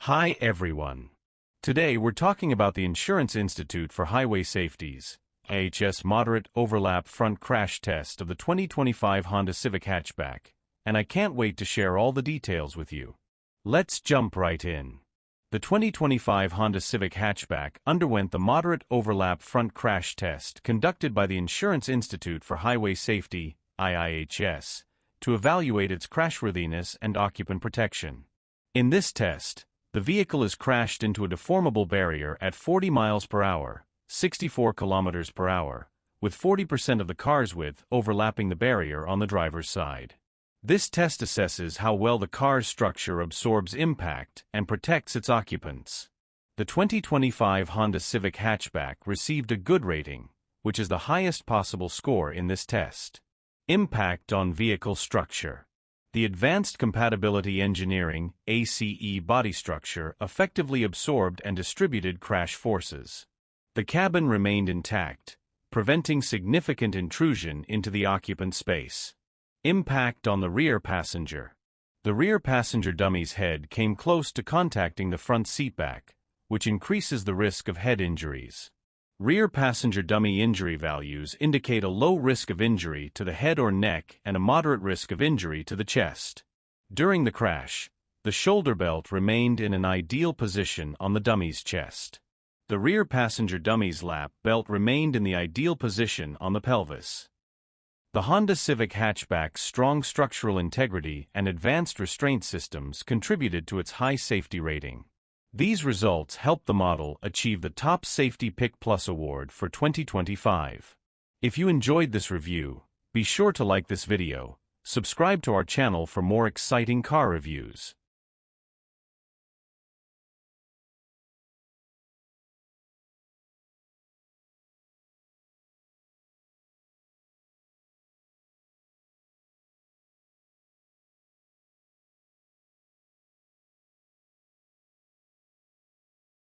Hi everyone. Today we're talking about the Insurance Institute for Highway Safety's IIHS Moderate Overlap Front Crash Test of the 2025 Honda Civic Hatchback, and I can't wait to share all the details with you. Let's jump right in. The 2025 Honda Civic Hatchback underwent the Moderate Overlap Front Crash Test conducted by the Insurance Institute for Highway Safety, IIHS, to evaluate its crashworthiness and occupant protection. In this test, the vehicle is crashed into a deformable barrier at 40 miles per hour, 64 kilometers per hour, with 40% of the car's width overlapping the barrier on the driver's side. This test assesses how well the car's structure absorbs impact and protects its occupants. The 2025 Honda Civic Hatchback received a good rating, which is the highest possible score in this test. Impact on vehicle structure. The Advanced Compatibility Engineering (ACE) body structure effectively absorbed and distributed crash forces. The cabin remained intact, preventing significant intrusion into the occupant space. Impact on the rear passenger. The rear passenger dummy's head came close to contacting the front seatback, which increases the risk of head injuries. Rear passenger dummy injury values indicate a low risk of injury to the head or neck and a moderate risk of injury to the chest. During the crash, the shoulder belt remained in an ideal position on the dummy's chest. The rear passenger dummy's lap belt remained in the ideal position on the pelvis. The Honda Civic Hatchback's strong structural integrity and advanced restraint systems contributed to its high safety rating. These results helped the model achieve the Top Safety Pick Plus Award for 2025. If you enjoyed this review, be sure to like this video, subscribe to our channel for more exciting car reviews.